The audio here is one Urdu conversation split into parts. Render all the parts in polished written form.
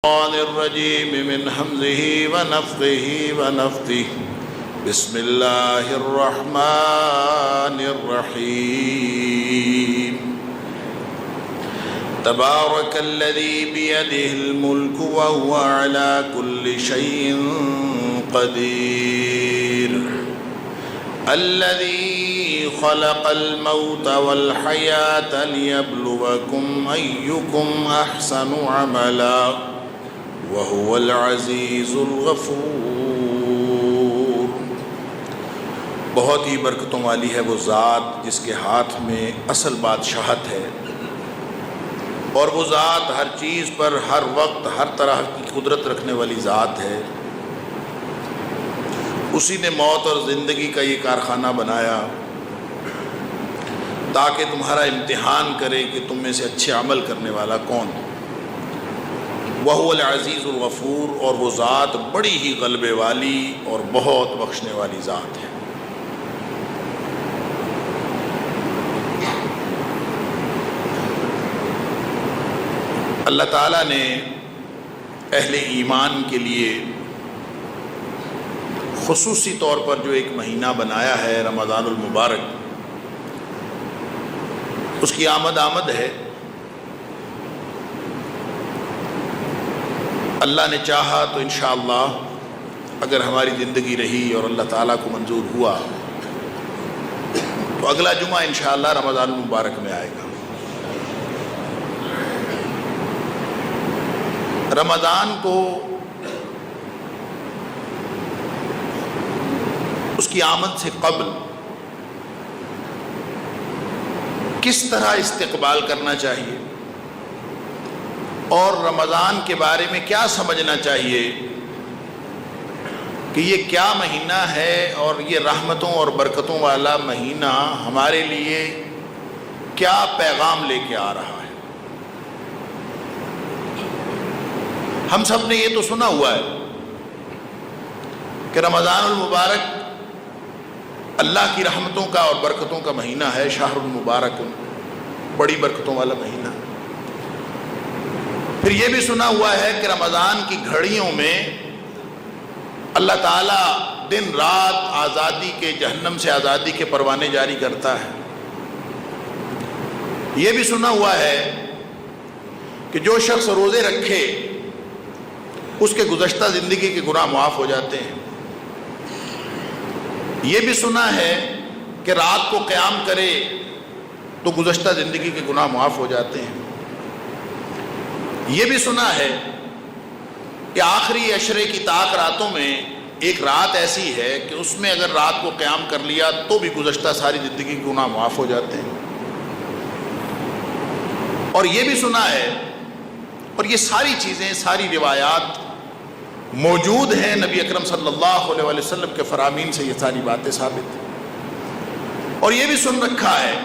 الشيطان الرجيم من همزه ونفخه ونفثه بسم الله الرحمن الرحيم تبارك الذي بيده الملك وهو على كل شيء قدير الذي خلق الموت والحياة ليبلوكم أيكم أحسن عملا وهو العزیز الغفور۔ بہت ہی برکتوں والی ہے وہ ذات جس کے ہاتھ میں اصل بادشاہت ہے، اور وہ ذات ہر چیز پر ہر وقت ہر طرح کی قدرت رکھنے والی ذات ہے۔ اسی نے موت اور زندگی کا یہ کارخانہ بنایا تاکہ تمہارا امتحان کرے کہ تم میں سے اچھے عمل کرنے والا کون ہے۔ وَهُوَ الْعَزِيزُ الْغَفُورُ، اور وہ ذات بڑی ہی غلبے والی اور بہت بخشنے والی ذات ہے۔ اللہ تعالیٰ نے اہل ایمان کے لیے خصوصی طور پر جو ایک مہینہ بنایا ہے رمضان المبارک، اس کی آمد ہے۔ اللہ نے چاہا تو انشاءاللہ اگر ہماری زندگی رہی اور اللہ تعالیٰ کو منظور ہوا تو اگلا جمعہ انشاءاللہ رمضان المبارک میں آئے گا۔ رمضان کو اس کی آمد سے قبل کس طرح استقبال کرنا چاہیے اور رمضان کے بارے میں کیا سمجھنا چاہیے کہ یہ کیا مہینہ ہے اور یہ رحمتوں اور برکتوں والا مہینہ ہمارے لیے کیا پیغام لے کے آ رہا ہے۔ ہم سب نے یہ تو سنا ہوا ہے کہ رمضان المبارک اللہ کی رحمتوں کا اور برکتوں کا مہینہ ہے، شہر المبارک، بڑی برکتوں والا مہینہ۔ پھر یہ بھی سنا ہوا ہے کہ رمضان کی گھڑیوں میں اللہ تعالیٰ دن رات آزادی کے، جہنم سے آزادی کے پروانے جاری کرتا ہے۔ یہ بھی سنا ہوا ہے کہ جو شخص روزے رکھے اس کے گزشتہ زندگی کے گناہ معاف ہو جاتے ہیں۔ یہ بھی سنا ہے کہ رات کو قیام کرے تو گزشتہ زندگی کے گناہ معاف ہو جاتے ہیں۔ یہ بھی سنا ہے کہ آخری عشرے کی طاق راتوں میں ایک رات ایسی ہے کہ اس میں اگر رات کو قیام کر لیا تو بھی گزشتہ ساری زندگی کے گناہ معاف ہو جاتے ہیں۔ اور یہ بھی سنا ہے، اور یہ ساری چیزیں، ساری روایات موجود ہیں نبی اکرم صلی اللہ علیہ وسلم کے فرامین سے، یہ ساری باتیں ثابت ہیں۔ اور یہ بھی سن رکھا ہے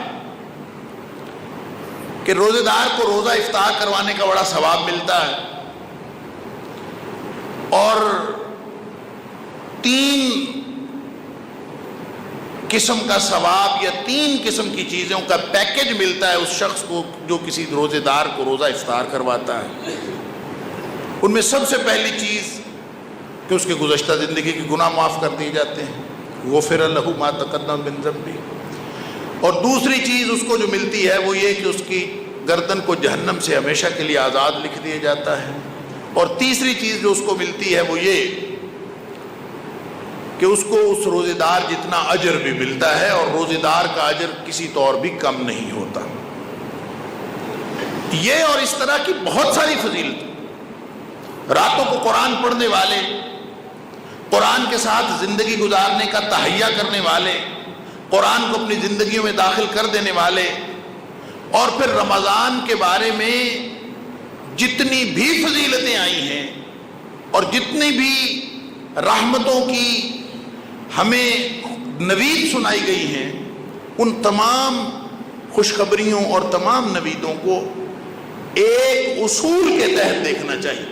کہ روزے دار کو روزہ افطار کروانے کا بڑا ثواب ملتا ہے، اور 3 قسم کا ثواب یا 3 قسم کی چیزوں کا پیکج ملتا ہے اس شخص کو جو کسی روزے دار کو روزہ افطار کرواتا ہے۔ ان میں سب سے پہلی چیز کہ اس کے گزشتہ زندگی کے گناہ معاف کر دیے جاتے ہیں، غفر لہ ما تقدم من ذنبہ۔ اور دوسری چیز اس کو جو ملتی ہے وہ یہ کہ اس کی گردن کو جہنم سے ہمیشہ کے لیے آزاد لکھ دیا جاتا ہے۔ اور تیسری چیز جو اس کو ملتی ہے وہ یہ کہ اس کو اس روزے دار جتنا اجر بھی ملتا ہے، اور روزے دار کا اجر کسی طور بھی کم نہیں ہوتا۔ یہ اور اس طرح کی بہت ساری فضیلت، راتوں کو قرآن پڑھنے والے، قرآن کے ساتھ زندگی گزارنے کا تہیہ کرنے والے، قرآن کو اپنی زندگیوں میں داخل کر دینے والے، اور پھر رمضان کے بارے میں جتنی بھی فضیلتیں آئی ہیں اور جتنی بھی رحمتوں کی ہمیں نوید سنائی گئی ہیں، ان تمام خوشخبریوں اور تمام نویدوں کو ایک اصول کے تحت دیکھنا چاہیے۔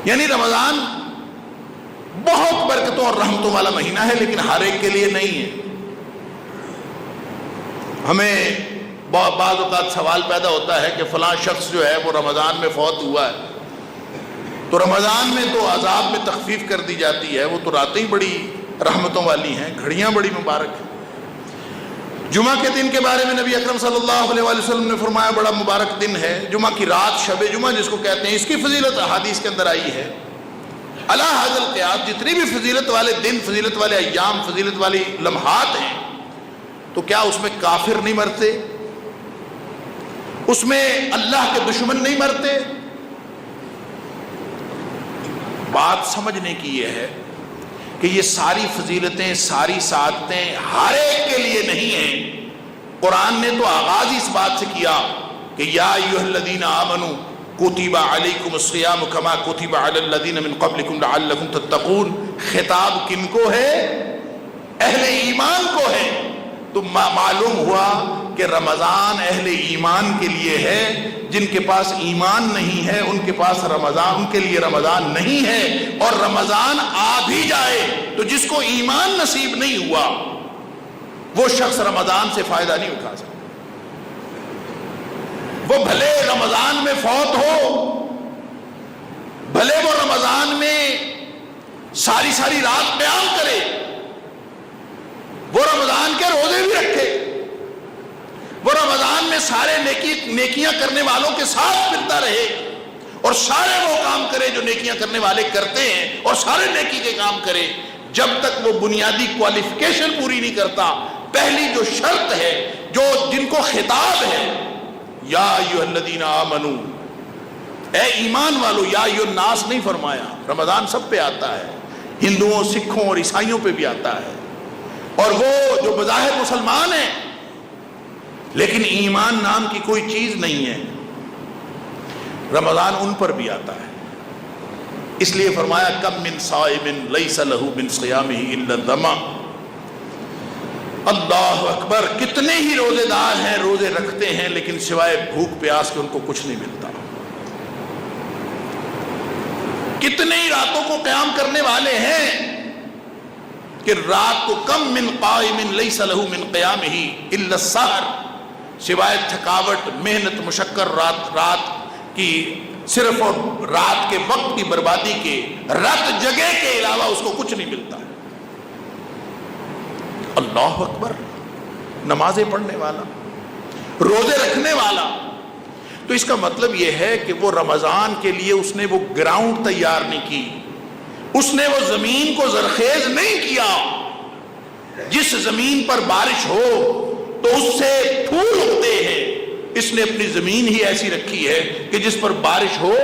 یعنی رمضان بہت برکتوں اور رحمتوں والا مہینہ ہے، لیکن ہر ایک کے لیے نہیں ہے۔ ہمیں بعض اوقات سوال پیدا ہوتا ہے کہ فلاں شخص جو ہے وہ رمضان میں فوت ہوا ہے، تو رمضان میں تو عذاب میں تخفیف کر دی جاتی ہے، وہ تو راتیں ہی بڑی رحمتوں والی ہیں، گھڑیاں بڑی مبارک ہیں۔ جمعہ کے دن کے بارے میں نبی اکرم صلی اللہ علیہ وآلہ وسلم نے فرمایا بڑا مبارک دن ہے، جمعہ کی رات، شب جمعہ جس کو کہتے ہیں، اس کی فضیلت احادیث کے اندر آئی ہے۔ علی ھذا القیاس جتنی بھی فضیلت والے دن، فضیلت والے ایام، فضیلت والی لمحات ہیں، تو کیا اس میں کافر نہیں مرتے؟ اس میں اللہ کے دشمن نہیں مرتے؟ بات سمجھنے کی یہ ہے کہ یہ ساری فضیلتیں، ساری سعادتیں ہر ایک کے لیے نہیں ہیں۔ قرآن نے تو آغاز اس بات سے کیا کہ یا ایھا الذین آمنوا کتب علیکم الصیام کما کتب علی الذین من قبلکم لعلکم تتقون۔ خطاب کن کو ہے؟ اہل ایمان کو ہے۔ تو معلوم ہوا کہ رمضان اہل ایمان کے لیے ہے، جن کے پاس ایمان نہیں ہے ان کے پاس رمضان، ان کے لیے رمضان نہیں ہے۔ اور رمضان آ بھی جائے تو جس کو ایمان نصیب نہیں ہوا وہ شخص رمضان سے فائدہ نہیں اٹھا سکتا۔ وہ بھلے رمضان میں فوت ہو، بھلے وہ رمضان میں ساری ساری رات قیام کرے، وہ رمضان کے روزے بھی رکھے، وہ رمضان میں سارے نیکیاں کرنے والوں کے ساتھ ملتا رہے اور سارے وہ کام کرے جو نیکیاں کرنے والے کرتے ہیں اور سارے نیکی کے کام کرے، جب تک وہ بنیادی کوالیفیکیشن پوری نہیں کرتا، پہلی جو شرط ہے، جو جن کو خطاب ہے، یا ایھا الذین آمنوا، اے ایمان والو، یا ایھا الناس نہیں فرمایا۔ رمضان سب پہ آتا ہے، ہندوؤں، سکھوں اور عیسائیوں پہ بھی آتا ہے، اور وہ جو بظاہر مسلمان ہیں لیکن ایمان نام کی کوئی چیز نہیں ہے، رمضان ان پر بھی آتا ہے۔ اس لیے فرمایا کم من صائم لیس لہ من صیامہ الا الظمأ۔ اللہ اکبر، کتنے ہی روزے دار ہیں، روزے رکھتے ہیں لیکن سوائے بھوک پیاس کے ان کو کچھ نہیں ملتا۔ کتنے ہی راتوں کو قیام کرنے والے ہیں کہ رات کو کم من قائم لیس لہ من قیامہ الا السحر، سوائے تھکاوٹ، محنت، مشقت، رات کی صرف اور رات کے وقت کی بربادی کے، رات جگہ کے علاوہ اس کو کچھ نہیں ملتا۔ اللہ اکبر، نمازیں پڑھنے والا، روزے رکھنے والا، تو اس کا مطلب یہ ہے کہ وہ رمضان کے لیے اس نے وہ گراؤنڈ تیار نہیں کی، اس نے وہ زمین کو زرخیز نہیں کیا۔ جس زمین پر بارش ہو تو اس سے پھول اگتے ہیں، اس نے اپنی زمین ہی ایسی رکھی ہے کہ جس پر بارش ہو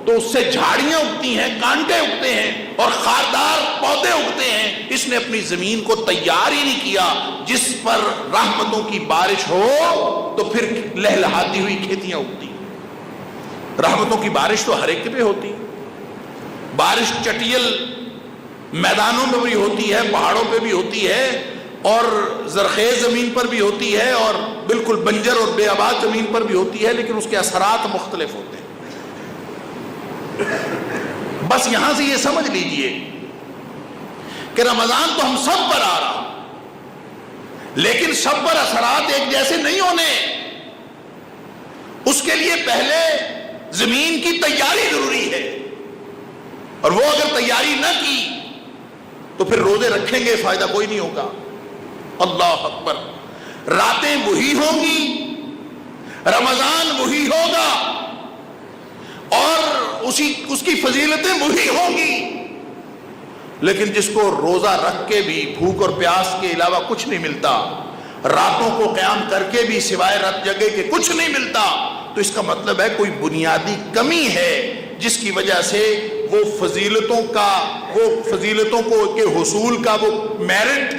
تو اس سے جھاڑیاں اگتی ہیں، کانٹے اگتے ہیں اور خاردار پودے اگتے ہیں۔ اس نے اپنی زمین کو تیار ہی نہیں کیا، جس پر رحمتوں کی بارش ہو تو پھر لہلہاتی ہوئی کھیتیاں اگتی ہیں۔ رحمتوں کی بارش تو ہر ایک پہ ہوتی ہے، بارش چٹیل میدانوں میں بھی ہوتی ہے، پہاڑوں پہ بھی ہوتی ہے، اور زرخیز زمین پر بھی ہوتی ہے، اور بالکل بنجر اور بے آباد زمین پر بھی ہوتی ہے، لیکن اس کے اثرات مختلف ہوتے ہیں۔ بس یہاں سے یہ سمجھ لیجئے کہ رمضان تو ہم سب پر آ رہا، لیکن سب پر اثرات ایک جیسے نہیں ہونے، اس کے لیے پہلے زمین کی تیاری ضروری ہے، اور وہ اگر تیاری نہ کی تو پھر روزے رکھیں گے فائدہ کوئی نہیں ہوگا۔ اللہ اکبر، راتیں وہی ہوں گی، رمضان وہی ہوگا، اور اس کی فضیلتیں وہی ہوں گی، لیکن جس کو روزہ رکھ کے بھی بھوک اور پیاس کے علاوہ کچھ نہیں ملتا، راتوں کو قیام کر کے بھی سوائے رات جگہ کے کچھ نہیں ملتا، تو اس کا مطلب ہے کوئی بنیادی کمی ہے جس کی وجہ سے وہ فضیلتوں کے حصول کا وہ میرٹ،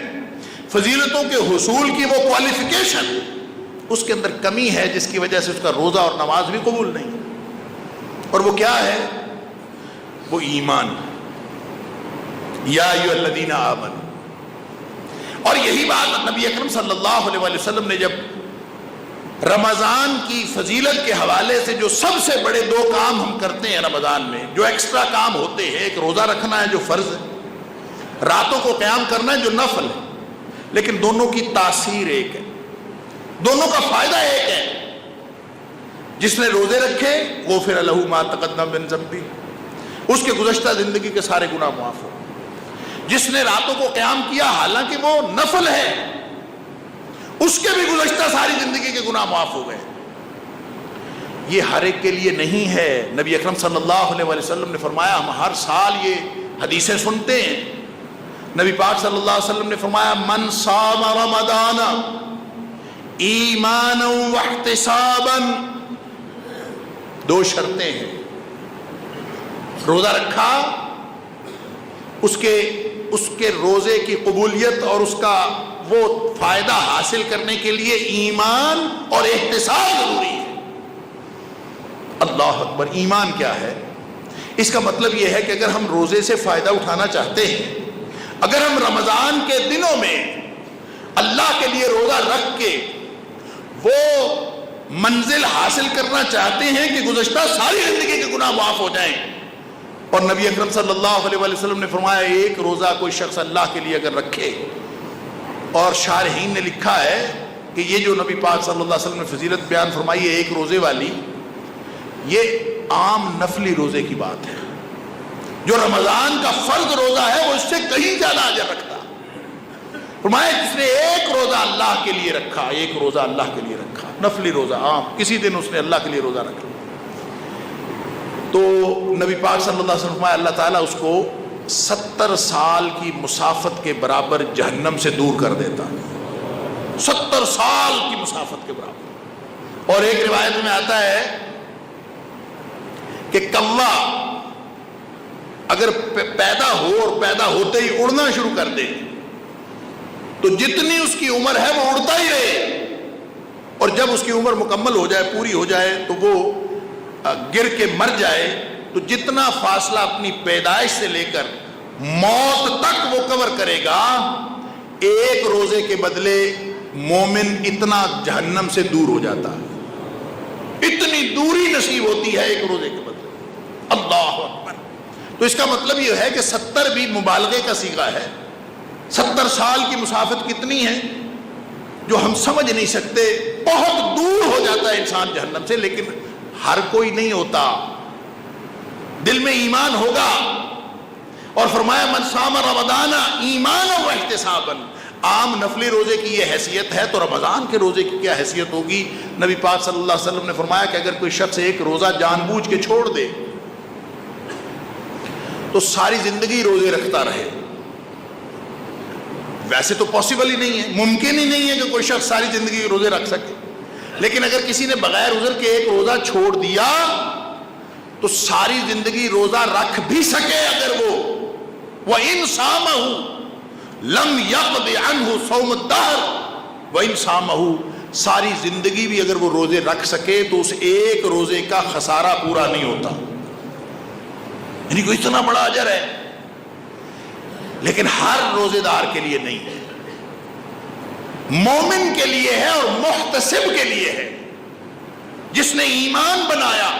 فضیلتوں کے حصول کی وہ کوالیفیکیشن، اس کے اندر کمی ہے، جس کی وجہ سے اس کا روزہ اور نماز بھی قبول نہیں۔ اور وہ کیا ہے؟ وہ ایمان، یا ایھا الذین آمنوا۔ اور یہی بات نبی اکرم صلی اللہ علیہ وسلم نے جب رمضان کی فضیلت کے حوالے سے جو سب سے بڑے دو کام ہم کرتے ہیں رمضان میں، جو ایکسٹرا کام ہوتے ہیں، ایک روزہ رکھنا ہے جو فرض ہے، راتوں کو قیام کرنا ہے جو نفل ہے، لیکن دونوں کی تاثیر ایک ہے۔ دونوں کا فائدہ ایک ہے، جس نے روزے رکھے غفر لہ ما تقدم من ذنبہ، اس کے گزشتہ زندگی کے سارے گناہ معاف ہو۔ جس نے راتوں کو قیام کیا حالانکہ وہ نفل ہے، اس کے بھی گزشتہ ساری زندگی کے گناہ معاف ہو گئے۔ یہ ہر ایک کے لیے نہیں ہے۔ نبی اکرم صلی اللہ علیہ وسلم نے فرمایا، ہم ہر سال یہ حدیثیں سنتے ہیں، نبی پاک صلی اللہ علیہ وسلم نے فرمایا من صام رمضان ایمانا واحتسابا، دو شرطیں ہیں، روزہ رکھا، اس کے روزے کی قبولیت اور اس کا وہ فائدہ حاصل کرنے کے لیے ایمان اور احتساب ضروری ہے۔ اللہ اکبر! ایمان کیا ہے؟ اس کا مطلب یہ ہے کہ اگر ہم روزے سے فائدہ اٹھانا چاہتے ہیں، اگر ہم رمضان کے دنوں میں اللہ کے لیے روزہ رکھ کے وہ منزل حاصل کرنا چاہتے ہیں کہ گزشتہ ساری زندگی کے گناہ معاف ہو جائیں، اور نبی اکرم صلی اللہ علیہ وسلم نے فرمایا ایک روزہ کوئی شخص اللہ کے لیے اگر رکھے، اور شارحین نے لکھا ہے کہ یہ جو نبی پاک صلی اللہ علیہ وسلم نے فضیلت بیان فرمائی ہے ایک روزے والی، یہ عام نفلی روزے کی بات ہے۔ جو رمضان کا فرض روزہ ہے وہ اس سے کہیں زیادہ اجر رکھتا۔ فرمایا جس نے ایک روزہ اللہ کے لیے رکھا، ایک روزہ اللہ کے لیے رکھا، نفلی روزہ، عام کسی دن اس نے اللہ کے لیے روزہ رکھا، تو نبی پاک صلی اللہ علیہ وسلم فرمایا اللہ تعالیٰ اس کو 70 سال کی مسافت کے برابر جہنم سے دور کر دیتا۔ 70 سال کی مسافت کے برابر۔ اور ایک روایت میں آتا ہے کہ کوا اگر پیدا ہو اور پیدا ہوتے ہی اڑنا شروع کر دے تو جتنی اس کی عمر ہے وہ اڑتا ہی رہے، اور جب اس کی عمر مکمل ہو جائے، پوری ہو جائے، تو وہ گر کے مر جائے، تو جتنا فاصلہ اپنی پیدائش سے لے کر موت تک وہ کور کرے گا، ایک روزے کے بدلے مومن اتنا جہنم سے دور ہو جاتا ہے، اتنی دوری نصیب ہوتی ہے ایک روزے کے بدلے۔ اللہ اکبر! تو اس کا مطلب یہ ہے کہ 70 بھی مبالغے کا صیغہ ہے۔ 70 سال کی مسافت کتنی ہے جو ہم سمجھ نہیں سکتے، بہت دور ہو جاتا ہے انسان جہنم سے، لیکن ہر کوئی نہیں ہوتا، دل میں ایمان ہوگا۔ اور فرمایا من صام رمضان ایمانا واحتسابا، عام نفلی روزے کی یہ حیثیت ہے تو رمضان کے روزے کی کیا حیثیت ہوگی؟ نبی پاک صلی اللہ علیہ وسلم نے فرمایا کہ اگر کوئی شخص ایک روزہ جان بوجھ کے چھوڑ دے تو ساری زندگی روزے رکھتا رہے۔ ویسے تو پاسبل ہی نہیں ہے، ممکن ہی نہیں ہے کہ کوئی شخص ساری زندگی روزے رکھ سکے، لیکن اگر کسی نے بغیر عذر کے ایک روزہ چھوڑ دیا تو ساری زندگی روزہ رکھ بھی سکے اگر وَإِن صَامَهُ لَمْ يَقْضِ عَنْهُ صَوْمُ الدَّهْرِ وَإِن صَامَهُ، ساری زندگی بھی اگر وہ روزے رکھ سکے تو اس ایک روزے کا خسارہ پورا نہیں ہوتا، یعنی کوئی اتنا بڑا اجر ہے، لیکن ہر روزے دار کے لیے نہیں ہے، مومن کے لیے ہے اور محتسب کے لیے ہے، جس نے ایمان بنایا،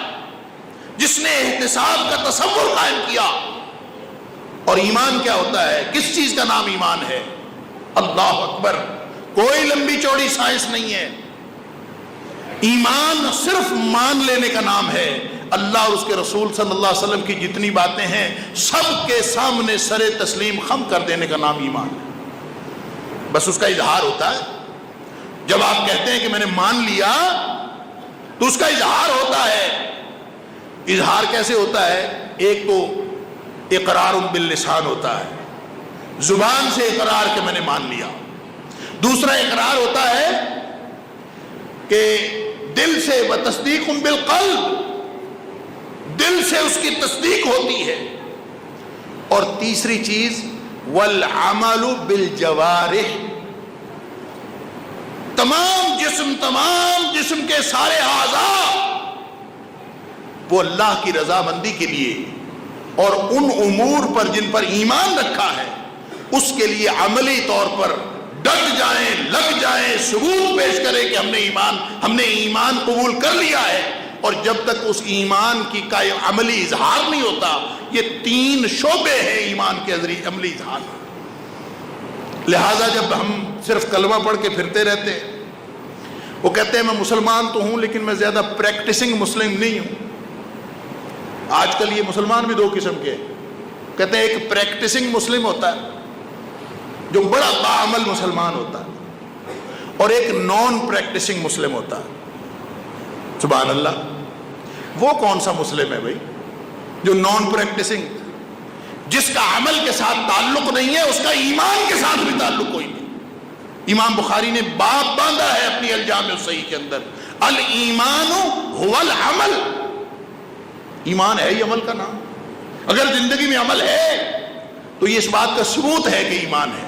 جس نے احتساب کا تصور قائم کیا۔ اور ایمان کیا ہوتا ہے؟ کس چیز کا نام ایمان ہے؟ اللہ اکبر! کوئی لمبی چوڑی سائنس نہیں ہے، ایمان صرف مان لینے کا نام ہے۔ اللہ اور اس کے رسول صلی اللہ علیہ وسلم کی جتنی باتیں ہیں سب کے سامنے سر تسلیم خم کر دینے کا نام ایمان ہے، بس اس کا اظہار ہوتا ہے۔ جب آپ کہتے ہیں کہ میں نے مان لیا تو اس کا اظہار ہوتا ہے۔ اظہار کیسے ہوتا ہے؟ ایک تو اقرار باللسان ہوتا ہے، زبان سے اقرار کہ میں نے مان لیا۔ دوسرا اقرار ہوتا ہے کہ دل سے وتصدیق بالقلب، دل سے اس کی تصدیق ہوتی ہے۔ اور تیسری چیز والعمل بالجوارح، تمام جسم کے سارے اعضاء وہ اللہ کی رضامندی کے لیے اور ان امور پر جن پر ایمان رکھا ہے اس کے لیے عملی طور پر ڈٹ جائیں، لگ جائیں، ثبوت پیش کریں کہ ہم نے ایمان قبول کر لیا ہے۔ اور جب تک اس ایمان کی کا عملی اظہار نہیں ہوتا، یہ 3 شعبے ہیں ایمان کے عملی اظہار۔ لہذا جب ہم صرف کلمہ پڑھ کے پھرتے رہتے وہ کہتے ہیں میں مسلمان تو ہوں لیکن میں زیادہ پریکٹسنگ مسلم نہیں ہوں. آج کل یہ مسلمان بھی دو قسم کے کہتے ہیں، ایک پریکٹسنگ مسلم ہوتا ہے جو بڑا باعمل مسلمان ہوتا ہے، اور ایک نان پریکٹسنگ مسلم ہوتا ہے. سبحان اللہ. وہ کون سا مسلم ہے بھائی جو نان پریکٹسنگ، جس کا عمل کے ساتھ تعلق نہیں ہے، اس کا ایمان کے ساتھ بھی تعلق کوئی نہیں. امام بخاری نے باب باندھا ہے اپنی الجامع الصحیح کے اندر، الایمان هو العمل. ایمان ہے ہی عمل کا نام. اگر زندگی میں عمل ہے تو یہ اس بات کا ثبوت ہے کہ ایمان ہے،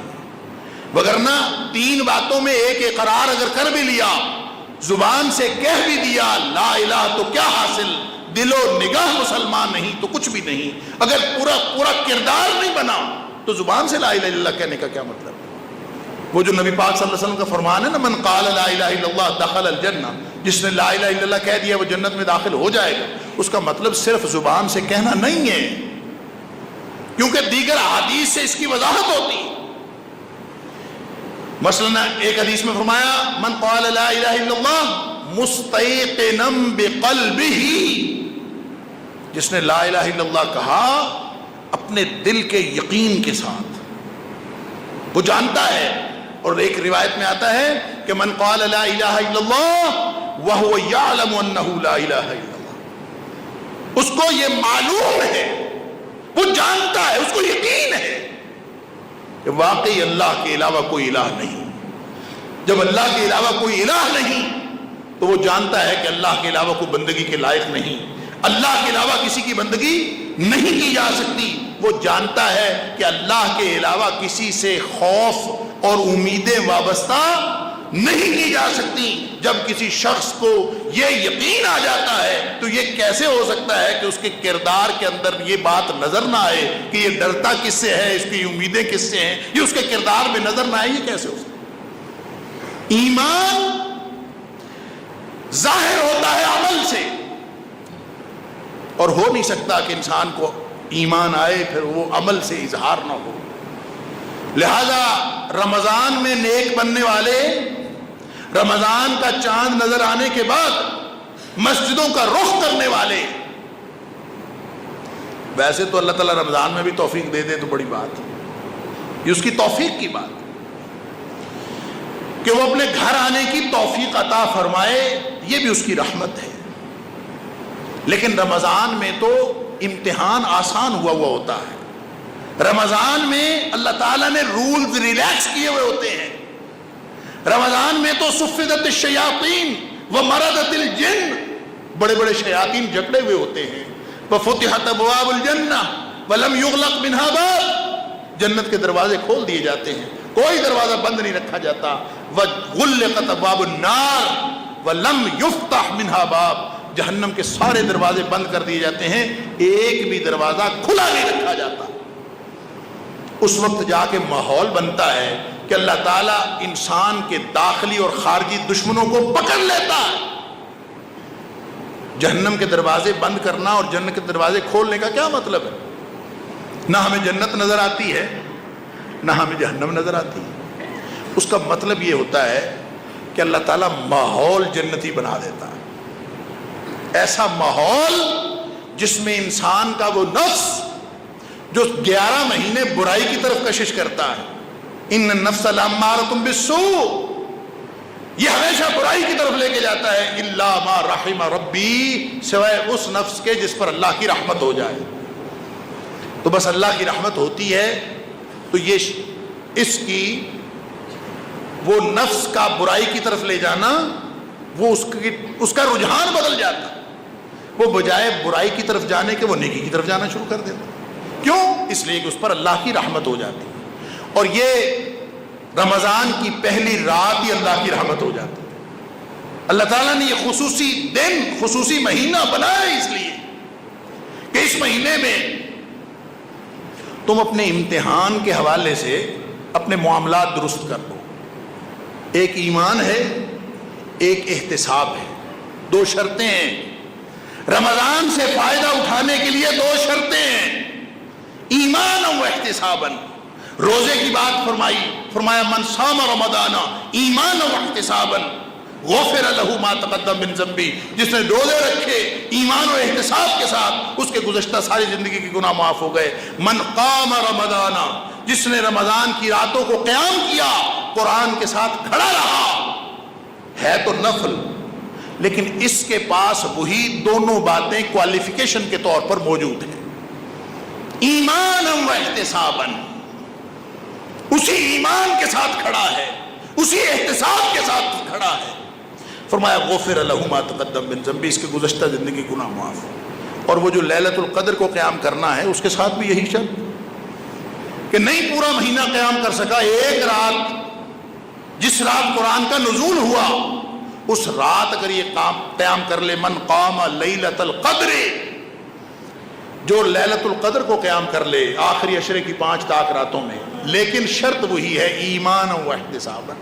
وگرنہ تین باتوں میں ایک اقرار اگر کر بھی لیا، زبان سے کہہ بھی دیا لا الہ، تو کیا حاصل؟ دل و نگاہ مسلمان نہیں تو کچھ بھی نہیں. اگر پورا کردار نہیں بنا تو زبان سے لا الہ الا اللہ کہنے کا کیا مطلب؟ وہ جو نبی پاک صلی اللہ علیہ وسلم کا فرمان ہے نا، من قال لا الہ الا اللہ دخل الجنہ، جس نے لا الہ الا اللہ کہہ دیا وہ جنت میں داخل ہو جائے گا. اس کا مطلب صرف زبان سے کہنا نہیں ہے، کیونکہ دیگر احادیث سے اس کی وضاحت ہوتی ہے. مثلا ایک حدیث میں فرمایا من قال لا الہ الا اللہ مستيقنا بقلبه، جس نے لا الہ الا اللہ کہا اپنے دل کے یقین کے ساتھ، وہ جانتا ہے. اور ایک روایت میں آتا ہے کہ من قال لا الہ الا اللہ وهو يعلم انه لا الہ الا اللہ، اس کو یہ معلوم ہے، وہ جانتا ہے، اس کو یقین ہے کہ واقعی اللہ کے علاوہ کوئی الہ نہیں. جب اللہ کے علاوہ کوئی الہ نہیں تو وہ جانتا ہے کہ اللہ کے علاوہ کوئی بندگی کے لائق نہیں، اللہ کے علاوہ کسی کی بندگی نہیں کی جا سکتی. وہ جانتا ہے کہ اللہ کے علاوہ کسی سے خوف اور امیدیں وابستہ نہیں کی جا سکتی. جب کسی شخص کو یہ یقین آ جاتا ہے تو یہ کیسے ہو سکتا ہے کہ اس کے کردار کے اندر یہ بات نظر نہ آئے کہ یہ ڈرتا کس سے ہے، اس کی امیدیں کس سے ہیں، یہ اس کے کردار میں نظر نہ آئے؟ یہ کیسے ہو سکتا ہے؟ ایمان ظاہر ہوتا ہے عمل سے، اور ہو نہیں سکتا کہ انسان کو ایمان آئے پھر وہ عمل سے اظہار نہ ہو. لہذا رمضان میں نیک بننے والے، رمضان کا چاند نظر آنے کے بعد مسجدوں کا رخ کرنے والے، ویسے تو اللہ تعالیٰ رمضان میں بھی توفیق دے دے تو بڑی بات، یہ اس کی توفیق کی بات کہ وہ اپنے گھر آنے کی توفیق عطا فرمائے، یہ بھی اس کی رحمت ہے. لیکن رمضان میں تو امتحان آسان ہوا ہوتا ہے. رمضان میں اللہ تعالیٰ نے رولز ریلیکس کیے ہوئے ہوتے ہیں. رمضان میں تو صفدت الشیاطین ومردت الجن، بڑے بڑے شیاطین جکڑے ہوئے ہوتے ہیں. وفتحت ابواب الجنہ ولم یغلق منها باب، جنت کے دروازے کھول دیے جاتے ہیں، کوئی دروازہ بند نہیں رکھا جاتا. وغلقت ابواب النار ولم یفتح منها باب، جہنم کے سارے دروازے بند کر دیے جاتے ہیں، ایک بھی دروازہ کھلا نہیں رکھا جاتا. اس وقت جا کے ماحول بنتا ہے کہ اللہ تعالیٰ انسان کے داخلی اور خارجی دشمنوں کو پکڑ لیتا ہے. جہنم کے دروازے بند کرنا اور جنت کے دروازے کھولنے کا کیا مطلب ہے؟ نہ ہمیں جنت نظر آتی ہے نہ ہمیں جہنم نظر آتی ہے. اس کا مطلب یہ ہوتا ہے کہ اللہ تعالیٰ ماحول جنتی بنا دیتا ہے، ایسا ماحول جس میں انسان کا وہ نفس جو 11 مہینے برائی کی طرف کشش کرتا ہے، ان النفس لامارۃ بالسوء، یہ ہمیشہ برائی کی طرف لے کے جاتا ہے، الا ما رحم ربی، سوائے اس نفس کے جس پر اللہ کی رحمت ہو جائے. تو بس اللہ کی رحمت ہوتی ہے تو یہ اس کی وہ نفس کا برائی کی طرف لے جانا، وہ اس کا رجحان بدل جاتا، وہ بجائے برائی کی طرف جانے کے وہ نیکی کی طرف جانا شروع کر دیتا. کیوں؟ اس لیے کہ اس پر اللہ کی رحمت ہو جاتی ہے. اور یہ رمضان کی پہلی رات ہی اللہ کی رحمت ہو جاتی ہے. اللہ تعالیٰ نے یہ خصوصی دن، خصوصی مہینہ بنایا اس لیے کہ اس مہینے میں تم اپنے امتحان کے حوالے سے اپنے معاملات درست کر لو. ایک ایمان ہے، ایک احتساب ہے، دو شرطیں ہیں. رمضان سے فائدہ اٹھانے کے لیے دو شرطیں ہیں، ایمان و احتساباً. روزے کی بات فرمائی، فرمایا من صام رمضان ایمان و احتساباً، غفر لہ ما تقدم من ذنبی، جس نے روزے رکھے ایمان و احتساب کے ساتھ اس کے گزشتہ ساری زندگی کے گناہ معاف ہو گئے۔ من قام رمضان، جس نے رمضان کی راتوں کو قیام کیا، قرآن کے ساتھ کھڑا رہا، ہے تو نفل لیکن اس کے پاس وہی دونوں باتیں کوالیفیکیشن کے طور پر موجود ہیں، ایمان و احتسابا، اسی ایمان کے ساتھ کھڑا ہے، اسی احتساب کے ساتھ کھڑا ہے۔ فرمایا غفر لہ ما تقدم من ذنبی، اس کے گزشتہ زندگی گناہ معاف۔ اور وہ جو لیلۃ القدر کو قیام کرنا ہے اس کے ساتھ بھی یہی شرط کہ نہیں پورا مہینہ قیام کر سکا، ایک رات، جس رات قرآن کا نزول ہوا اس رات اگر یہ قیام کر لے، من قام لیلۃ القدر، جو لیلۃ القدر کو قیام کر لے آخری عشرے کی 5 طاق راتوں میں، لیکن شرط وہی ہے ایمان و احتسابا،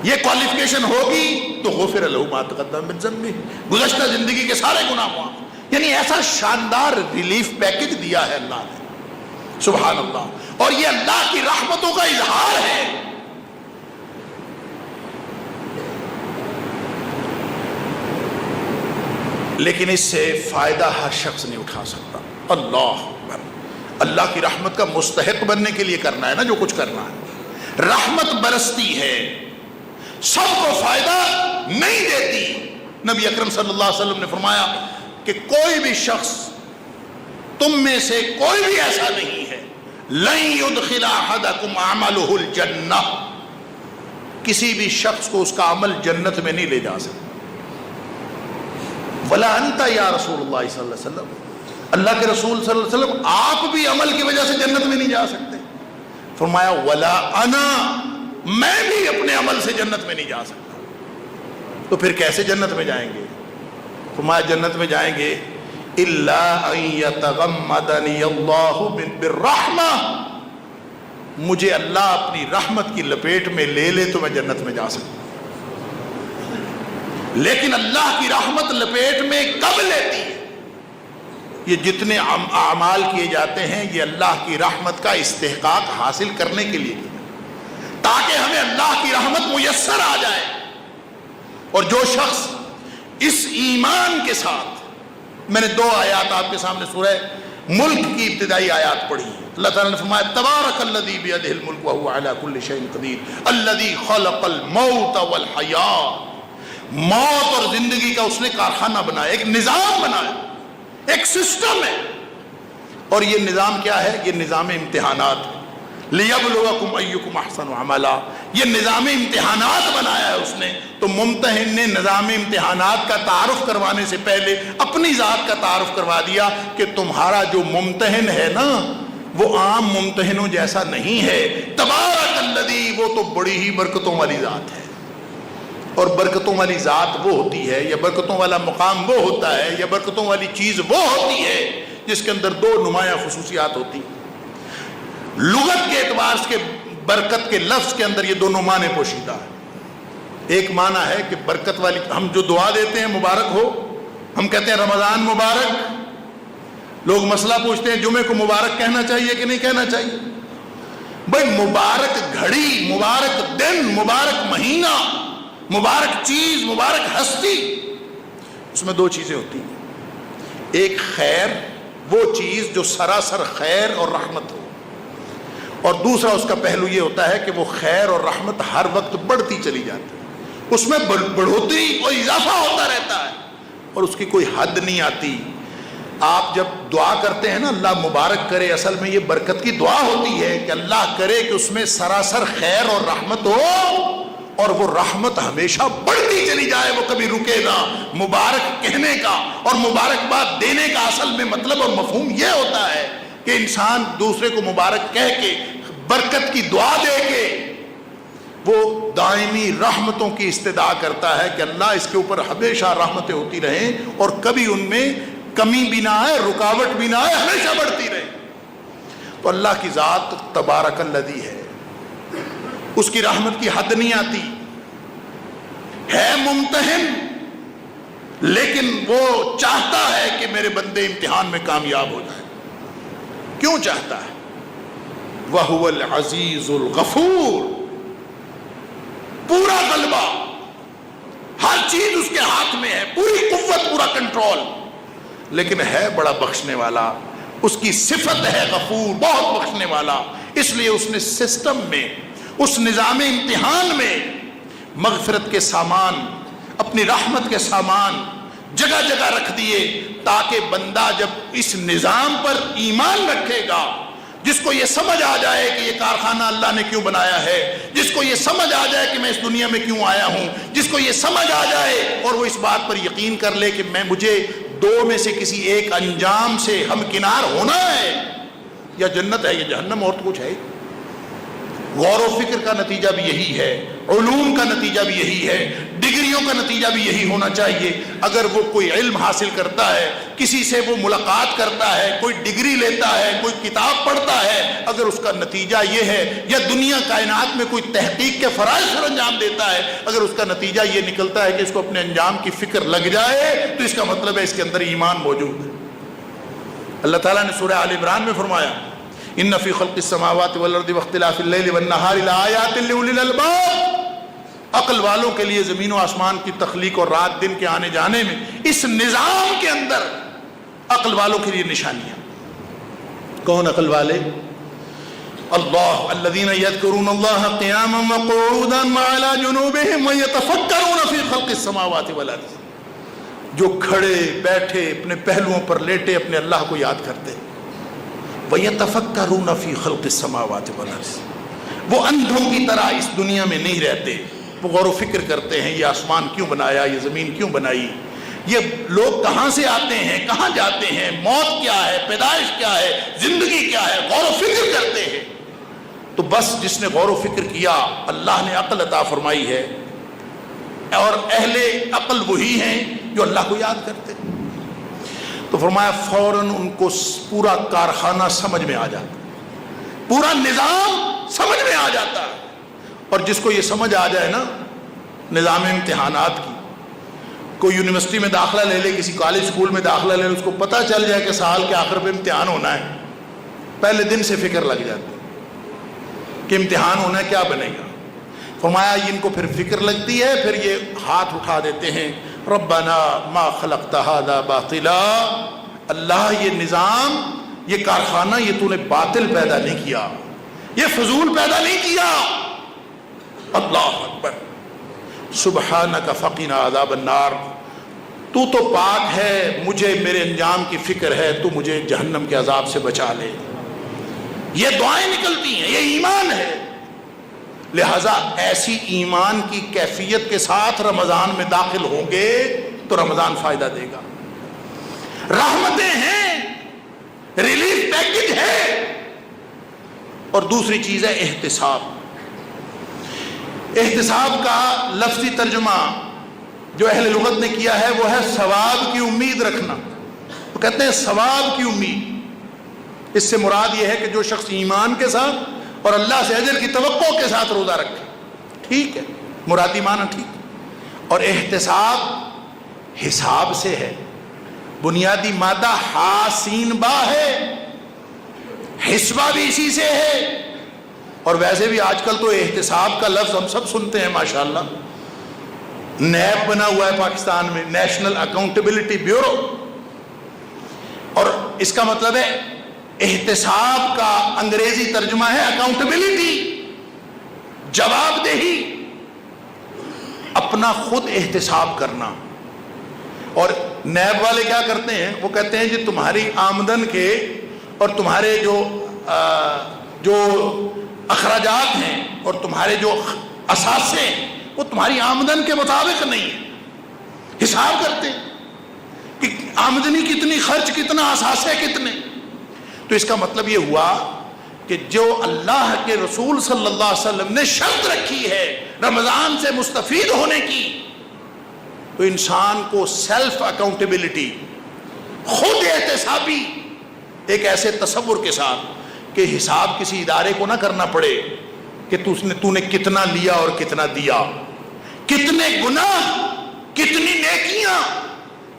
یہ کوالیفیکیشن ہوگی تو غفر لہ ما تقدم من ذنبہ، گزشتہ زندگی کے سارے گناہ معاف۔ یعنی ایسا شاندار ریلیف پیکج دیا ہے اللہ نے، سبحان اللہ، اور یہ اللہ کی رحمتوں کا اظہار ہے۔ لیکن اس سے فائدہ ہر شخص نہیں اٹھا سکتا۔ اللہ اکبر، اللہ کی رحمت کا مستحق بننے کے لیے کرنا ہے نا جو کچھ کرنا ہے۔ رحمت برستی ہے، سب کو فائدہ نہیں دیتی۔ نبی اکرم صلی اللہ علیہ وسلم نے فرمایا کہ کوئی بھی شخص، تم میں سے کوئی بھی ایسا نہیں ہے، لن يدخل احدکم عملہ الجنہ، کسی بھی شخص کو اس کا عمل جنت میں نہیں لے جا سکتا۔ ولا انت یا رسول اللہ صلی اللہ علیہ وسلم، اللہ کے رسول صلی اللہ علیہ وسلم آپ بھی عمل کی وجہ سے جنت میں نہیں جا سکتے۔ فرمایا ولا انا، میں بھی اپنے عمل سے جنت میں نہیں جا سکتا۔ تو پھر کیسے جنت میں جائیں گے؟ فرمایا جنت میں جائیں گے الا ان یتغمدنی اللہ بالرحمہ، مجھے اللہ اپنی رحمت کی لپیٹ میں لے لے تو میں جنت میں جا سکتا ہوں۔ لیکن اللہ کی رحمت لپیٹ میں کب لیتی ہے؟ یہ جتنے اعمال کیے جاتے ہیں یہ اللہ کی رحمت کا استحقاق حاصل کرنے کے لیے، تاکہ ہمیں اللہ کی رحمت میسر آ جائے۔ اور جو شخص اس ایمان کے ساتھ، میں نے 2 آیات آپ کے سامنے سورہ ملک کی ابتدائی آیات پڑھی ہیں۔ اللہ تعالیٰ نے فرمایا تبارک الذی بیدہ الملک وہو علی کل شیء قدیر الذی خلق الموت والحیات، موت اور زندگی کا اس نے کارخانہ بنایا، ایک نظام بنایا، ایک سسٹم ہے۔ اور یہ نظام کیا ہے؟ یہ نظام امتحانات ہے۔ لِيَبْلُوَكُمْ أَيُّكُمْ أَحْسَنُ عَمَلًا، یہ نظام امتحانات بنایا ہے اس نے۔ تو ممتحن نے نظام امتحانات کا تعارف کروانے سے پہلے اپنی ذات کا تعارف کروا دیا کہ تمہارا جو ممتحن ہے نا وہ عام ممتحنوں جیسا نہیں ہے۔ تبارک الذی، وہ تو بڑی ہی برکتوں والی ذات ہے۔ اور برکتوں والی ذات وہ ہوتی ہے، یا برکتوں والا مقام وہ ہوتا ہے، یا برکتوں والی چیز وہ ہوتی ہے جس کے اندر 2 نمایاں خصوصیات ہوتی ہیں۔ لغت کے اعتبار سے برکت کے لفظ کے اندر یہ 2 معنی پوشیدہ ہے۔ ایک معنی ہے کہ برکت والی، ہم جو دعا دیتے ہیں مبارک ہو، ہم کہتے ہیں رمضان مبارک، لوگ مسئلہ پوچھتے ہیں جمعے کو مبارک کہنا چاہیے کہ نہیں کہنا چاہیے؟ بھائی مبارک گھڑی، مبارک دن، مبارک مہینہ، مبارک چیز، مبارک ہستی، اس میں 2 چیزیں ہوتی ہیں۔ ایک خیر، وہ چیز جو سراسر خیر اور رحمت ہو، اور دوسرا اس کا پہلو یہ ہوتا ہے کہ وہ خیر اور رحمت ہر وقت بڑھتی چلی جاتی ہے، اس میں بڑھوتری اور اضافہ ہوتا رہتا ہے، اور اس کی کوئی حد نہیں آتی۔ آپ جب دعا کرتے ہیں نا اللہ مبارک کرے، اصل میں یہ برکت کی دعا ہوتی ہے کہ اللہ کرے کہ اس میں سراسر خیر اور رحمت ہو، اور وہ رحمت ہمیشہ بڑھتی چلی جائے، وہ کبھی رکے نہ۔ مبارک کہنے کا اور مبارکباد دینے کا اصل میں مطلب اور مفہوم یہ ہوتا ہے کہ انسان دوسرے کو مبارک کہہ کے، برکت کی دعا دے کے، وہ دائمی رحمتوں کی استدعا کرتا ہے کہ اللہ اس کے اوپر ہمیشہ رحمتیں ہوتی رہیں، اور کبھی ان میں کمی بھی نہ آئے، رکاوٹ بھی نہ آئے، ہمیشہ بڑھتی رہے۔ تو اللہ کی ذات تبارک الذی ہے، اس کی رحمت کی حد نہیں آتی، ہے ممتحن، لیکن وہ چاہتا ہے کہ میرے بندے امتحان میں کامیاب ہو جائے۔ کیوں چاہتا ہے؟ وَهُوَ الْعَزِيزُ الْغَفُورُ، پورا غلبہ ہر چیز اس کے ہاتھ میں ہے، پوری قوت، پورا کنٹرول، لیکن ہے بڑا بخشنے والا، اس کی صفت ہے غفور، بہت بخشنے والا۔ اس لیے اس نے سسٹم میں، اس نظام امتحان میں مغفرت کے سامان، اپنی رحمت کے سامان جگہ جگہ رکھ دیے، تاکہ بندہ جب اس نظام پر ایمان رکھے گا، جس کو یہ سمجھ آ جائے کہ یہ کارخانہ اللہ نے کیوں بنایا ہے، جس کو یہ سمجھ آ جائے کہ میں اس دنیا میں کیوں آیا ہوں، جس کو یہ سمجھ آ جائے اور وہ اس بات پر یقین کر لے کہ مجھے دو میں سے کسی ایک انجام سے ہمکنار ہونا ہے، یا جنت ہے یا جہنم، اور تو کچھ ہے۔ غور و فکر کا نتیجہ بھی یہی ہے، علوم کا نتیجہ بھی یہی ہے، ڈگریوں کا نتیجہ بھی یہی ہونا چاہیے۔ اگر وہ کوئی علم حاصل کرتا ہے، کسی سے وہ ملاقات کرتا ہے، کوئی ڈگری لیتا ہے، کوئی کتاب پڑھتا ہے، اگر اس کا نتیجہ یہ ہے، یا دنیا کائنات میں کوئی تحقیق کے فرائض سر انجام دیتا ہے، اگر اس کا نتیجہ یہ نکلتا ہے کہ اس کو اپنے انجام کی فکر لگ جائے، تو اس کا مطلب ہے اس کے اندر ایمان موجود ہے۔ اللہ تعالیٰ نے سورہ آل عمران میں فرمایا، ان فی خلق السماوات والارض واختلاف اللیل والنہار لآیات لأولی الالباب، عقل والوں کے لیے زمین و آسمان کی تخلیق اور رات دن کے آنے جانے میں، اس نظام کے اندر عقل والوں کے لیے نشانیاں۔ کون عقل والے؟ اللہ، الذین یذکرون اللہ قیاما وقعودا وعلی جنوبہم ویتفکرون فی خلق السماوات والارض، جو کھڑے بیٹھے اپنے پہلوؤں پر لیٹے اپنے اللہ کو یاد کرتے، وَيَتَفَكَّرُونَ فِي خَلْقِ السَّمَاوَاتِ وَالْأَرْضِ، وہ اندھوں کی طرح اس دنیا میں نہیں رہتے، وہ غور و فکر کرتے ہیں یہ آسمان کیوں بنایا، یہ زمین کیوں بنائی، یہ لوگ کہاں سے آتے ہیں، کہاں جاتے ہیں، موت کیا ہے، پیدائش کیا ہے، زندگی کیا ہے، غور و فکر کرتے ہیں۔ تو بس جس نے غور و فکر کیا، اللہ نے عقل عطا فرمائی ہے، اور اہل عقل وہی ہیں جو اللہ کو یاد کرتے ہیں۔ تو فرمایا فوراً ان کو پورا کارخانہ سمجھ میں آ جاتا، پورا نظام سمجھ میں آ جاتا ہے۔ اور جس کو یہ سمجھ آ جائے نا نظام امتحانات کی، کوئی یونیورسٹی میں داخلہ لے لے، کسی کالج اسکول میں داخلہ لے لے، اس کو پتہ چل جائے کہ سال کے آخر پہ امتحان ہونا ہے، پہلے دن سے فکر لگ جاتی کہ امتحان ہونا ہے، کیا بنے گا۔ فرمایا ان کو پھر فکر لگتی ہے، پھر یہ ہاتھ اٹھا دیتے ہیں، ربنا ما خلقت هذا باطلا، اللہ یہ نظام، یہ کارخانہ، یہ تو نے باطل پیدا نہیں کیا، یہ فضول پیدا نہیں کیا۔ اللہ اکبر، سبحانک فقنا عذاب النار، تو پاک ہے، مجھے میرے انجام کی فکر ہے، تو مجھے جہنم کے عذاب سے بچا لے۔ یہ دعائیں نکلتی ہیں، یہ ایمان ہے۔ لہذا ایسی ایمان کی کیفیت کے ساتھ رمضان میں داخل ہوں گے تو رمضان فائدہ دے گا، رحمتیں ہیں، ریلیف پیکج ہے۔ اور دوسری چیز ہے احتساب۔ احتساب کا لفظی ترجمہ جو اہل لغت نے کیا ہے وہ ہے ثواب کی امید رکھنا۔ وہ کہتے ہیں ثواب کی امید، اس سے مراد یہ ہے کہ جو شخص ایمان کے ساتھ اور اللہ سے اجر کی توقع کے ساتھ روزہ رکھے، ٹھیک ہے، مرادی معنی ٹھیک۔ اور احتساب حساب سے ہے، بنیادی مادہ حاسین با ہے، حسبہ بھی اسی سے ہے۔ اور ویسے بھی آج کل تو احتساب کا لفظ ہم سب سنتے ہیں ماشاءاللہ، نیب بنا ہوا ہے پاکستان میں، نیشنل اکاؤنٹیبلٹی بیورو، اور اس کا مطلب ہے احتساب کا انگریزی ترجمہ ہے اکاؤنٹیبلٹی، جواب دہی، اپنا خود احتساب کرنا۔ اور نیب والے کیا کرتے ہیں، وہ کہتے ہیں جی تمہاری آمدن کے اور تمہارے جو اخراجات ہیں اور تمہارے جو اثاثے ہیں وہ تمہاری آمدن کے مطابق نہیں ہے، حساب کرتے ہیں کہ آمدنی کتنی، خرچ کتنا، اثاثے کتنے۔ تو اس کا مطلب یہ ہوا کہ جو اللہ کے رسول صلی اللہ علیہ وسلم نے شرط رکھی ہے رمضان سے مستفید ہونے کی، تو انسان کو سیلف اکاؤنٹیبلٹی، خود احتسابی، ایک ایسے تصور کے ساتھ کہ حساب کسی ادارے کو نہ کرنا پڑے کہ تو نے کتنا لیا اور کتنا دیا، کتنے گناہ، کتنی نیکیاں،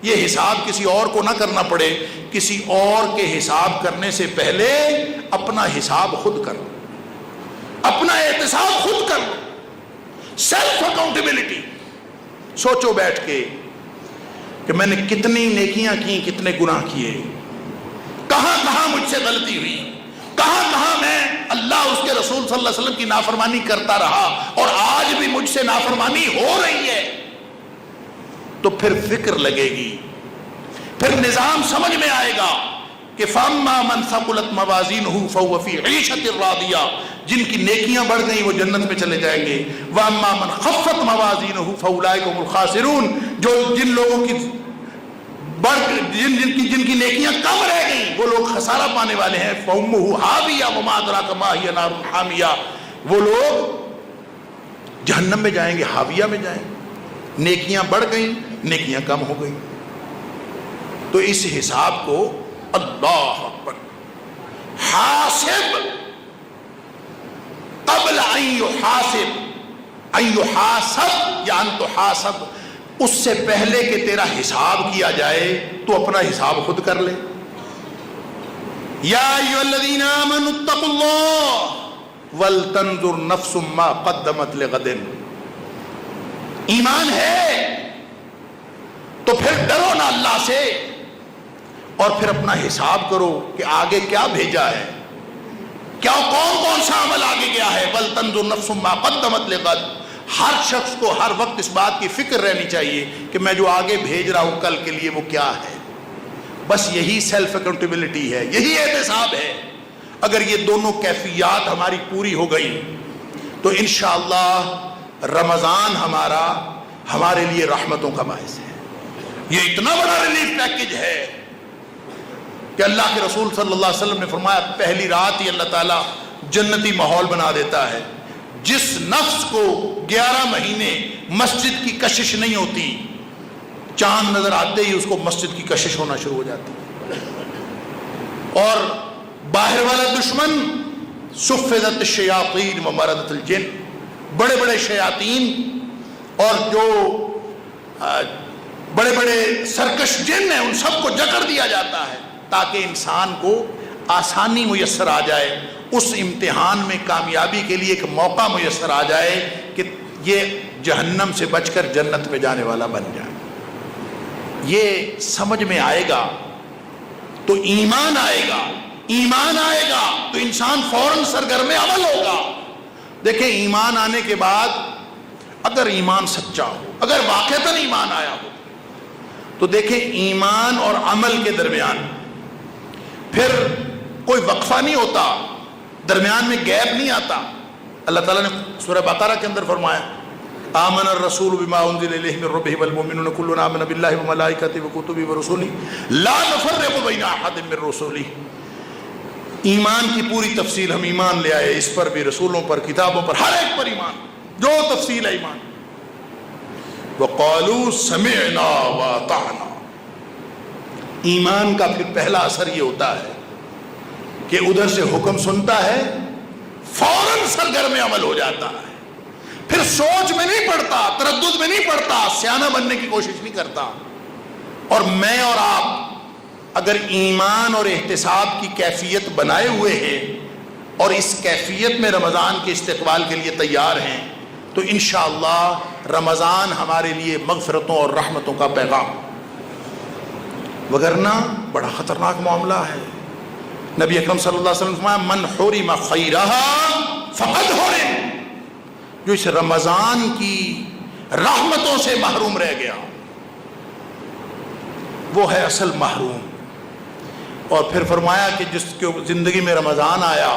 یہ حساب کسی اور کو نہ کرنا پڑے۔ کسی اور کے حساب کرنے سے پہلے اپنا حساب خود کر، اپنا احتساب خود کر، سیلف اکاؤنٹیبلٹی۔ سوچو بیٹھ کے کہ میں نے کتنی نیکیاں کی، کتنے گناہ کیے، کہاں کہاں مجھ سے غلطی ہوئی، کہاں کہاں میں اللہ اس کے رسول صلی اللہ علیہ وسلم کی نافرمانی کرتا رہا اور آج بھی مجھ سے نافرمانی ہو رہی ہے. تو پھر فکر لگے گی، پھر نظام سمجھ میں آئے گا کہ فَأَمَّا مَنْ ثَقُلَتْ مَوَازِينُهُ فَهُوَ فِي عِيشَةٍ رَاضِيَةٍ، جن کی نیکیاں بڑھ گئیں وہ جنت میں چلے جائیں گے. وَأَمَّا مَنْ خَفَّتْ مَوَازِينُهُ فَأُولَٰئِكَ هُمُ الْخَاسِرُونَ، جن لوگوں کی جن کی نیکیاں کم رہ گئیں وہ لوگ خسارہ پانے والے ہیں. فَأُمُّهُ هَاوِيَةٌ وَمَا أَدْرَاكَ مَا هِيَ نَارٌ حَامِيَةٌ، وہ لوگ جہنم میں جائیں گے، حاویہ میں جائیں گے. نیکیاں بڑھ گئیں، نیکیاں کم ہو گئیں. تو اس حساب کو اللہ اکبر، حاسب قبل ان یحاسب، ان یحاسب یا ان تحاسب، اس سے پہلے کہ تیرا حساب کیا جائے تو اپنا حساب خود کر لے. یا ایھا الذین آمنوا اتقوا اللہ ولتنظر نفس ما قدمت لغد. ایمان ہے تو پھر ڈرو نا اللہ سے اور پھر اپنا حساب کرو کہ آگے کیا بھیجا ہے، کیا کون کون سا عمل آگے گیا ہے. وَلْتَنْظُرْ نَفْسٌ مَا قَدَّمَتْ لِغَدٍ، ہر شخص کو ہر وقت اس بات کی فکر رہنی چاہیے کہ میں جو آگے بھیج رہا ہوں کل کے لیے وہ کیا ہے. بس یہی سیلف اکاؤنٹیبلٹی ہے، یہی احتساب ہے. اگر یہ دونوں کیفیات ہماری پوری ہو گئی تو انشاءاللہ رمضان ہمارے لیے رحمتوں کا باعث ہے. یہ اتنا بڑا ریلیف پیکج ہے کہ اللہ کے رسول صلی اللہ علیہ وسلم نے فرمایا پہلی رات ہی اللہ تعالیٰ جنتی ماحول بنا دیتا ہے. جس نفس کو 11 مہینے مسجد کی کشش نہیں ہوتی، چاند نظر آتے ہی اس کو مسجد کی کشش ہونا شروع ہو جاتی ہے. اور باہر والا دشمن صفدت الشیاطین و مردت الجن، بڑے بڑے شیاطین اور جو بڑے بڑے سرکش جن ہیں ان سب کو جکڑ دیا جاتا ہے تاکہ انسان کو آسانی میسر آ جائے، اس امتحان میں کامیابی کے لیے ایک موقع میسر آ جائے کہ یہ جہنم سے بچ کر جنت میں جانے والا بن جائے. یہ سمجھ میں آئے گا تو ایمان آئے گا، ایمان آئے گا تو انسان فوراً سرگرم عمل ہوگا. دیکھیں ایمان آنے کے بعد اگر ایمان سچا ہو، اگر واقعتاً ایمان آیا ہو تو دیکھیں ایمان اور عمل کے درمیان پھر کوئی وقفہ نہیں ہوتا، درمیان میں گیپ نہیں آتا. اللہ تعالیٰ نے سورہ بقرہ کے اندر فرمایا آمن الرسول بما انزل الیہ من ربہ والمؤمنون کل آمن باللہ وملائکتہ وکتبہ ورسلہ لا نفرق بین احد من رسلہ. ایمان کی پوری تفصیل ہم ایمان لے آئے، اس پر بھی، رسولوں پر، کتابوں پر، ہر ایک پر ایمان، جو تفصیل ہے ایمان. وقالوا سمعنا واطعنا. ایمان کا پھر پہلا اثر یہ ہوتا ہے کہ ادھر سے حکم سنتا ہے فوراً سرگرم عمل ہو جاتا ہے، پھر سوچ میں نہیں پڑتا، تردد میں نہیں پڑتا، سیانہ بننے کی کوشش نہیں کرتا. اور میں اور آپ اگر ایمان اور احتساب کی کیفیت بنائے ہوئے ہیں اور اس کیفیت میں رمضان کے استقبال کے لیے تیار ہیں تو انشاءاللہ رمضان ہمارے لیے مغفرتوں اور رحمتوں کا پیغام، وگرنہ بڑا خطرناک معاملہ ہے. نبی اکرم صلی اللہ علیہ وسلم فرمایا من حرم خیرها فقد حرم، جو اس رمضان کی رحمتوں سے محروم رہ گیا وہ ہے اصل محروم. اور پھر فرمایا کہ جس کے زندگی میں رمضان آیا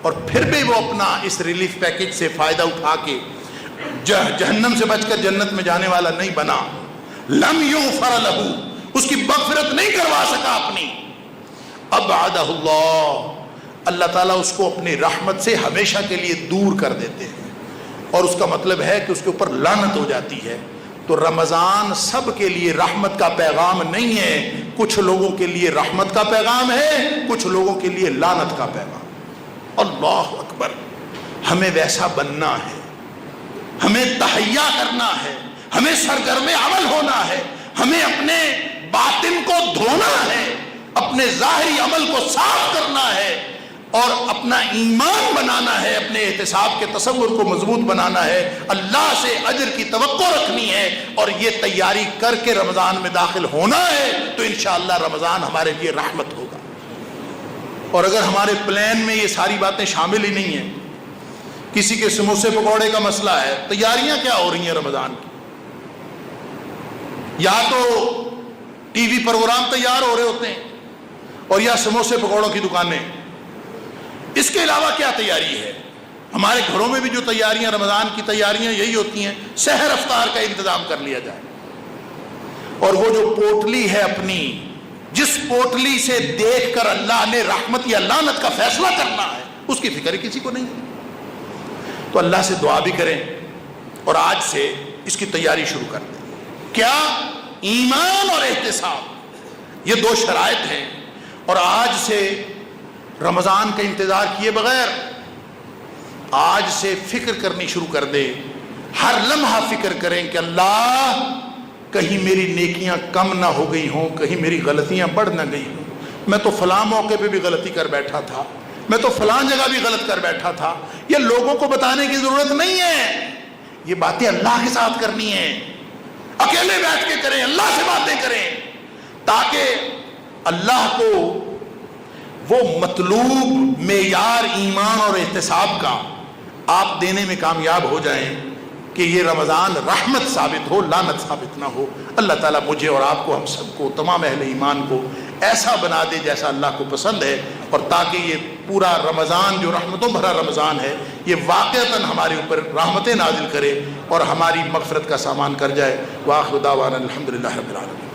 اور پھر بھی وہ اپنا اس ریلیف پیکج سے فائدہ اٹھا کے جہنم سے بچ کر جنت میں جانے والا نہیں بنا، لم یغفر لہ، اس کی مغفرت نہیں کروا سکا اپنی، ابعدہ اللہ تعالیٰ اس کو اپنی رحمت سے ہمیشہ کے لیے دور کر دیتے ہیں اور اس کا مطلب ہے کہ اس کے اوپر لعنت ہو جاتی ہے. تو رمضان سب کے لیے رحمت کا پیغام نہیں ہے، کچھ لوگوں کے لیے رحمت کا پیغام ہے، کچھ لوگوں کے لیے لعنت کا پیغام. اللہ اکبر، ہمیں ویسا بننا ہے، ہمیں تہیا کرنا ہے، ہمیں سرگرم عمل ہونا ہے، ہمیں اپنے باطن کو دھونا ہے، اپنے ظاہری عمل کو صاف کرنا ہے. اور اپنا ایمان بنانا ہے، اپنے احتساب کے تصور کو مضبوط بنانا ہے، اللہ سے اجر کی توقع رکھنی ہے، اور یہ تیاری کر کے رمضان میں داخل ہونا ہے، تو انشاءاللہ رمضان ہمارے لیے رحمت ہوگا۔ اور اگر ہمارے پلان میں یہ ساری باتیں شامل ہی نہیں ہیں، کسی کے سموسے پکوڑے کا مسئلہ ہے، تیاریاں کیا ہو رہی ہیں رمضان کی؟ یا تو ٹی وی پروگرام تیار ہو رہے ہوتے ہیں اور یا سموسے پکوڑوں کی دکانیں، اس کے علاوہ کیا تیاری ہے؟ ہمارے گھروں میں بھی جو تیاریاں، رمضان کی تیاریاں یہی ہوتی ہیں، سحر افطار کا انتظام کر لیا جائے، اور وہ جو پوٹلی ہے اپنی، جس پوٹلی سے دیکھ کر اللہ نے رحمت یا لعنت کا فیصلہ کرنا ہے، اس کی فکر کسی کو نہیں ہے۔ تو اللہ سے دعا بھی کریں اور آج سے اس کی تیاری شروع کر دیں۔ کیا؟ ایمان اور احتساب، یہ دو شرائط ہیں، اور آج سے رمضان کا انتظار کیے بغیر آج سے فکر کرنی شروع کر دے، ہر لمحہ فکر کریں کہ اللہ کہیں میری نیکیاں کم نہ ہو گئی ہوں، کہیں میری غلطیاں بڑھ نہ گئی ہوں، میں تو فلاں موقع پہ بھی غلطی کر بیٹھا تھا، میں تو فلاں جگہ بھی غلط کر بیٹھا تھا۔ یہ لوگوں کو بتانے کی ضرورت نہیں ہے، یہ باتیں اللہ کے ساتھ کرنی ہیں، اکیلے بیٹھ کے کریں، اللہ سے باتیں کریں، تاکہ اللہ کو وہ مطلوب معیار ایمان اور احتساب کا آپ دینے میں کامیاب ہو جائیں کہ یہ رمضان رحمت ثابت ہو، لعنت ثابت نہ ہو۔ اللہ تعالیٰ مجھے اور آپ کو، ہم سب کو، تمام اہل ایمان کو ایسا بنا دے جیسا اللہ کو پسند ہے، اور تاکہ یہ پورا رمضان جو رحمتوں بھرا رمضان ہے، یہ واقعتاً ہمارے اوپر رحمتیں نازل کرے اور ہماری مغفرت کا سامان کر جائے۔ وآخر دعوانا الحمدللہ رب العالمین۔